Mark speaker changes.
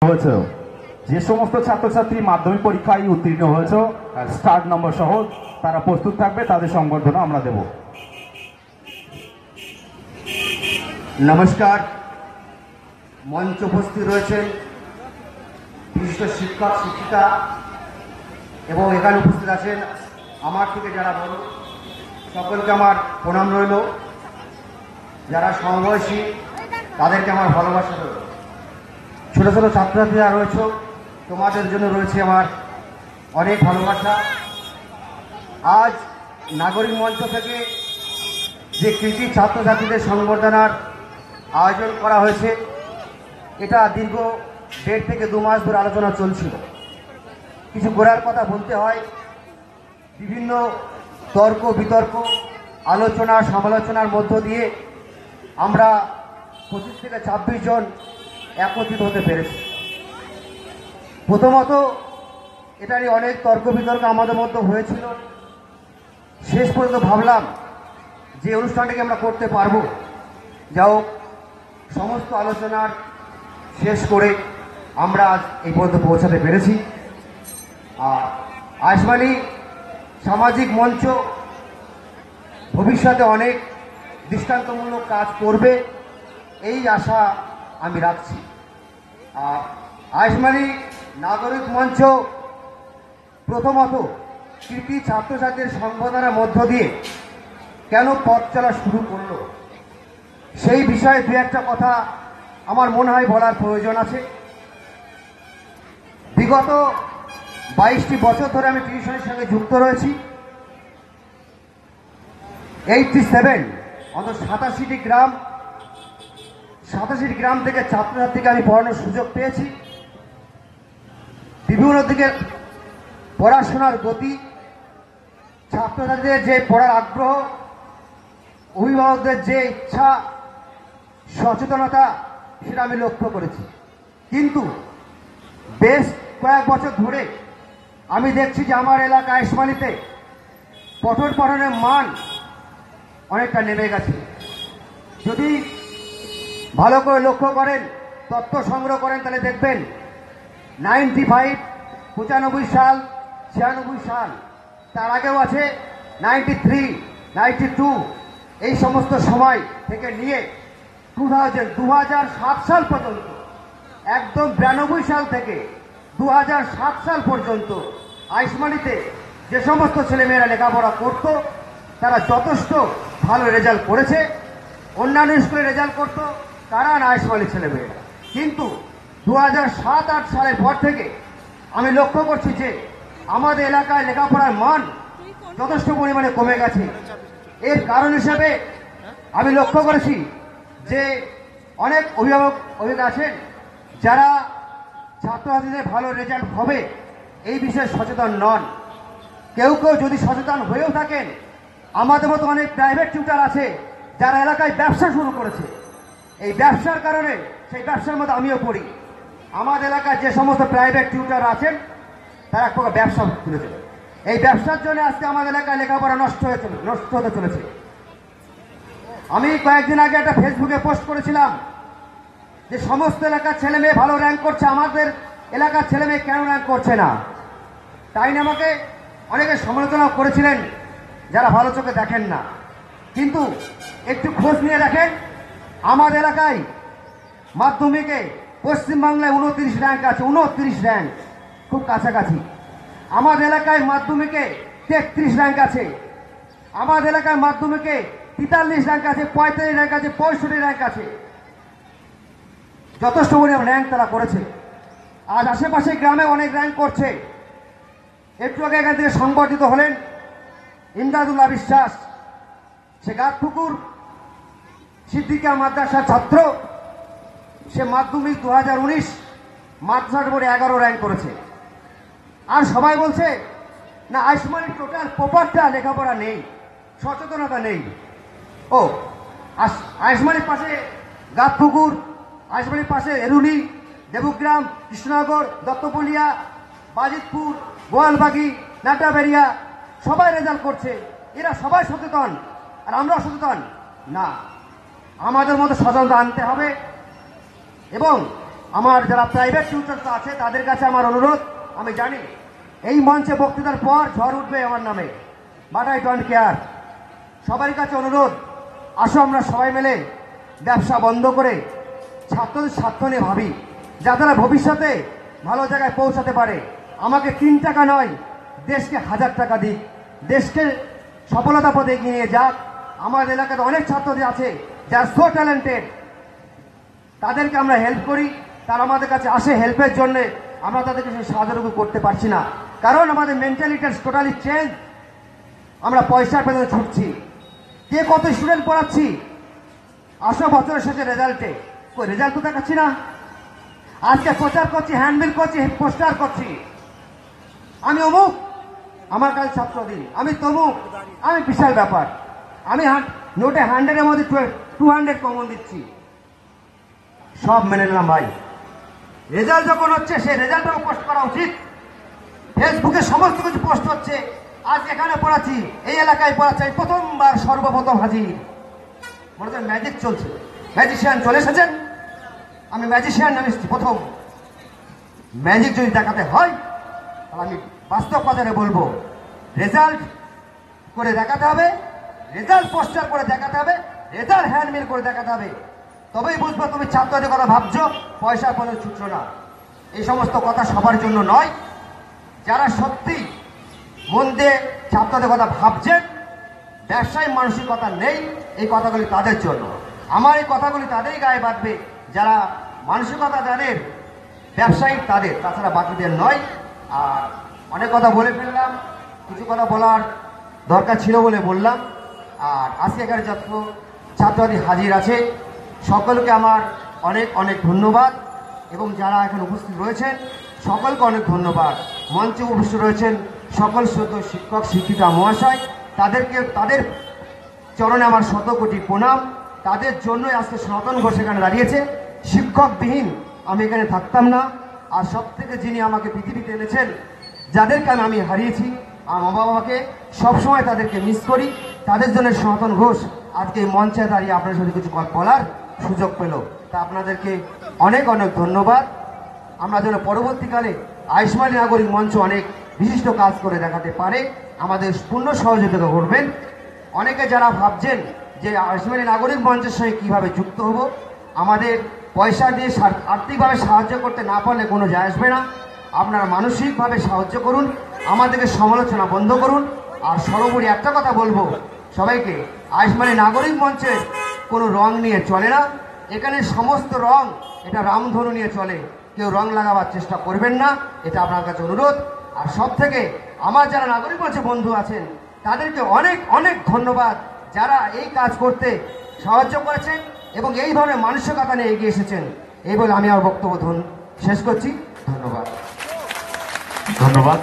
Speaker 1: হয়েছে যে সমস্ত ছাত্রছাত্রী মাধ্যমিক পরীক্ষায় উত্তীর্ণ হয়েছে স্টার্ট নম্বর সহ তারা প্রস্তুত থাকবে, তাদের সংবর্ধনা আমরা দেব।
Speaker 2: নমস্কার। মঞ্চ উপস্থিত রয়েছেন বিশিষ্ট শিক্ষক শিক্ষিকা এবং এখানে উপস্থিত আছেন আমার থেকে যারা বড়, সকলকে আমার প্রণাম রইল। যারা সমবয়সী তাদেরকে আমার ভালোবাসা রইল। ছোট ছোট ছাত্রছাত্রীরা রয়েছে, তোমাদের জন্য রয়েছে আমার অনেক ভালোবাসা। আজ নাগরিক মঞ্চ থেকে যে কৃতি ছাত্রছাত্রীদের সংবর্ধনার আয়োজন করা হয়েছে, এটা দীর্ঘ 1.5 থেকে 2 মাস ধরে আলোচনা চলছিল। কিছু গোড়ার কথা বলতে হয়। বিভিন্ন তর্ক বিতর্ক, আলোচনা সমালোচনার মধ্য দিয়ে আমরা 25 থেকে 26 জন একত্রিত হতে পেরেছি। প্রথমত এটা নিয়ে অনেক তর্ক বিতর্ক আমাদের মধ্যে হয়েছিল। শেষ পর্যন্ত ভাবলাম যে অনুষ্ঠানটাকে আমরা করতে পারবো। যাও, সমস্ত আলোচনার শেষ করে আমরা আজ এই পর্যন্ত পৌঁছাতে পেরেছি। আর আইসমানি সামাজিক মঞ্চ ভবিষ্যতে অনেক দৃষ্টান্তমূলক কাজ করবে, এই আশা আমি রাখছি। আর আইসমানি নাগরিক মঞ্চ প্রথমত কৃতি ছাত্রছাত্রীদের সংবর্ধনার মধ্য দিয়ে কেন পথ চলা শুরু করলো, সেই বিষয়ে দু একটা কথা আমার মনে হয় বলার প্রয়োজন আছে। বিগত 22টি বছর ধরে আমি টিউশনের সঙ্গে যুক্ত রয়েছি। 87 অন্তত 87টি গ্রাম থেকে ছাত্রছাত্রীকে আমি পড়ানোর সুযোগ পেয়েছি। বিভিন্ন দিকে পড়াশোনার গতি, ছাত্রছাত্রীদের যে পড়ার আগ্রহ, অভিভাবকদের যে ইচ্ছা সচেতনতা, সেটা আমি লক্ষ্য করেছি। কিন্তু বেশ কয়েক বছর ধরে আমি দেখছি যে আমার এলাকা আইসমানিতে পঠন পাঠনের মান অনেকটা নেমে গেছে। যদি ভালো করে লক্ষ্য করেন, তথ্য সংগ্রহ করেন, তাহলে দেখবেন 95, 95 সাল, 96 সাল, তার আগেও আছে 93, 92, এই সমস্ত সময় থেকে নিয়ে 2007 সাল পর্যন্ত, একদম 92 সাল থেকে 2007 সাল পর্যন্ত আইসমানিতে যে সমস্ত ছেলেমেয়েরা লেখাপড়া করত, তারা যথেষ্ট ভালো রেজাল্ট করেছে। অন্যান্য স্কুলে রেজাল্ট করত, তারা না আইসমানি ছেলেমেয়েরা। কিন্তু 2007-8 সালের পর থেকে আমি লক্ষ্য করছি যে আমাদের এলাকায় লেখাপড়ার মান যথেষ্ট পরিমাণে কমে গেছে। এর কারণ হিসেবে আমি লক্ষ্য করেছি যে অনেক অভিভাবক আছেন যারা ছাত্রছাত্রীদের ভালো রেজাল্ট হবে এই বিষয়ে সচেতন নন। কেউ কেউ যদি সচেতন হয়েও থাকেন, আমাদের মতো অনেক প্রাইভেট টিউটার আছে যারা এলাকায় ব্যবসা শুরু করেছে। এই ব্যবসার কারণে, সেই ব্যবসার মধ্যে আমিও পড়ি। আমাদের এলাকায় যে সমস্ত প্রাইভেট টিউটার আছেন তারা এক প্রকার ব্যবসা তুলেছে। এই ব্যবসার জন্য আজকে আমাদের এলাকায় লেখাপড়া নষ্ট হতে চলেছে। আমি কয়েকদিন আগে একটা ফেসবুকে পোস্ট করেছিলাম যে সমস্ত এলাকার ছেলে মেয়ে ভালো র্যাঙ্ক করছে, আমাদের এলাকার ছেলে মেয়ে কেন র্যাঙ্ক করছে না। তাই না আমাকে অনেকে সমালোচনা করেছিলেন যারা ভালো চোখে দেখেন না। কিন্তু একটু খোঁজ নিয়ে দেখেন, আমাদের এলাকায় মাধ্যমিকে পশ্চিমবাংলায় 29 র্যাঙ্ক আছে, 29 র্যাঙ্ক, খুব কাছাকাছি। আমাদের এলাকায় মাধ্যমিকে 33 র্যাঙ্ক আছে। আমাদের এলাকায় মাধ্যমিকে 43 র্যাঙ্ক আছে, 45 র্যাঙ্ক আছে, 65 র্যাঙ্ক আছে। যথেষ্ট পরিমাণ র্যাঙ্ক তারা করেছে। আজ আশেপাশে গ্রামে অনেক র্যাঙ্ক করছে। একটু আগে এখান থেকে সংবর্ধিত হলেন ইমদাদুল্লাহ বিশ্বাস, সে গাতপুকুর সিদ্দিকা মাদ্রাসার ছাত্র। সে মাধ্যমিক 2019 মাদ্রাসার বোর্ডে 11 র্যাঙ্ক করেছে। আর সবাই বলছে না আইসমানির টোটাল প্রপারটা লেখাপড়া নেই, সচেতনতা নেই। ও আইসমানির পাশে গাতপুকুর, আইসমানির পাশে এরুলি, দেবগ্রাম, কৃষ্ণনগর, দত্তপলিয়া, বাজিতপুর, গোয়ালবাগি, নাটাবেরিয়া, সবাই রেজাল্ট করছে। এরা সবাই সচেতন, আর আমরাও সচেতন না। আমাদের মধ্যে সচেতনতা আনতে হবে এবং আমার যারা প্রাইভেট টিউটার্স আছে তাদের কাছে আমার অনুরোধ, আমি জানি এই মঞ্চে বক্তৃতার পর ঝড় উঠবে আমার নামে, বাট আই ডোন্ট কেয়ার। সবার কাছে অনুরোধ, আসো আমরা সবাই মিলে ব্যবসা বন্ধ করে ছাত্রদের স্বার্থ নিয়ে ভাবি, যাতে তারা ভবিষ্যতে ভালো জায়গায় পৌঁছাতে পারে। আমাকে 3 টাকা নয়, দেশকে 1000 টাকা দিক, দেশকে সফলতা পথে এগিয়ে নিয়ে যাক। আমাদের এলাকাতে অনেক ছাত্রদের আছে যারা সো ট্যালেন্টেড, তাদেরকে আমরা হেল্প করি, তারা আমাদের কাছে আসে হেল্পের জন্য, আমরা তাদেরকে সেই সাহায্যটুকু করতে পারছি না, কারণ আমাদের মেন্টালিটি টোটালি চেঞ্জ। আমরা পয়সার পেছনে ছুটছি। কে কত স্টুডেন্ট পড়াচ্ছি, আসো বছরের শেষে রেজাল্টে, ওই রেজাল্ট তো দেখাচ্ছি না। আজকে প্রচার করছি, হ্যান্ডবিল করছি, পোস্টার করছি, আমি অমুক, আমার কাছে ছাত্র দিন, আমি তমুক, আমি বিশাল ব্যাপার, আমি নোটে 100-এর মধ্যে 200 কমন দিচ্ছি। সব মেনে নিলাম ভাই, রেজাল্ট যখন হচ্ছে সেই রেজাল্টটাও পোস্ট করা উচিত। ফেসবুকে সমস্ত কিছু পোস্ট হচ্ছে, আজ এখানে পড়াচ্ছি, এই এলাকায় পড়াচ্ছি, আমি প্রথমবার সর্বপ্রথম হাজির। মনে হচ্ছে ম্যাজিক চলছে, ম্যাজিশিয়ান চলে এসেছেন, আমি ম্যাজিশিয়ান নামে এসেছি প্রথম। ম্যাজিক যদি দেখাতে হয় তাহলে আমি বাস্তব কথাটা বলবো, রেজাল্ট করে দেখাতে হবে, রেজাল্ট পোস্টার করে দেখাতে হবে, রেজাল্ট হ্যান্ডমিল করে দেখাতে হবে, তবেই বুঝবো তুমি ছাত্রদের কথা ভাবছো, পয়সার পথে ছুটছো না। এই সমস্ত কথা সবার জন্য নয়, যারা সত্যি মন দিয়ে ছাত্রদের কথা ভাবছেন, ব্যবসায়ী মানসিকতা নেই, এই কথাগুলি তাদের জন্য। আমার এই কথাগুলি তাদেরই গায়ে বাঁধবে যারা মানসিকতা যাদের ব্যবসায়ী তাদের, তাছাড়া বাকিদের নয়। আর অনেক কথা বলে ফেললাম, কিছু কথা বলার দরকার ছিল বলে বললাম। আর আজকে এখানে যত ছাত্রছাত্রী হাজির আছে সকলকে আমার অনেক অনেক ধন্যবাদ, এবং যারা এখন উপস্থিত রয়েছেন সকলকে অনেক ধন্যবাদ। মঞ্চে উপস্থিত রয়েছেন সকল শ্রদ্ধেয় শিক্ষক শিক্ষিকা মহাশয়, তাদের চরণে আমার 100 কোটি প্রণাম। তাদের জন্যই আজকে সনাতন ঘোষ এখানে দাঁড়িয়েছে। শিক্ষকবিহীন আমি এখানে থাকতাম না। আর সব থেকে যিনি আমাকে পৃথিবীতে এনেছেন, যাদেরকে আমি হারিয়েছি, আমার মা বাবাকে সবসময় তাদেরকে মিস করি, তাদের জন্য সনাতন ঘোষ আজকে এই মঞ্চে দাঁড়িয়ে আপনার সাথে কিছু বলার সুযোগ পেল, তা আপনাদেরকে অনেক অনেক ধন্যবাদ। আমরা যেন পরবর্তীকালে আয়ুষ্মান নাগরিক মঞ্চ অনেক বিশিষ্ট কাজ করে দেখাতে পারে, আমাদের পূর্ণ সহযোগিতা করবেন। অনেকে যারা ভাবছেন যে আয়ুষ্মান নাগরিক মঞ্চের সঙ্গে কীভাবে যুক্ত হব, আমাদের পয়সা দিয়ে আর্থিকভাবে সাহায্য করতে না পারলে কোনো যায় আসবে না। আপনারা মানসিকভাবে সাহায্য করুন, আমাদেরকে সমালোচনা বন্ধ করুন। আর সর্বোপরি একটা কথা বলবো সবাইকে, আয়ুষ্মান নাগরিক মঞ্চের কোনো রং নিয়ে চলে না, এখানে সমস্ত রং এটা রামধনু নিয়ে চলে, কেউ রং লাগাবার চেষ্টা করবেন না, এটা আপনার কাছে অনুরোধ। আর সব থেকে আমার যারা নাগরিক মঞ্চে বন্ধু আছেন তাদেরকে অনেক অনেক ধন্যবাদ, যারা এই কাজ করতে সাহায্য করেছেন এবং এই ধরনের মানসিকতা নিয়ে এগিয়ে এসেছেন। এই বলে আমি আমার বক্তব্য শেষ করছি। ধন্যবাদ।
Speaker 1: ধন্যবাদ।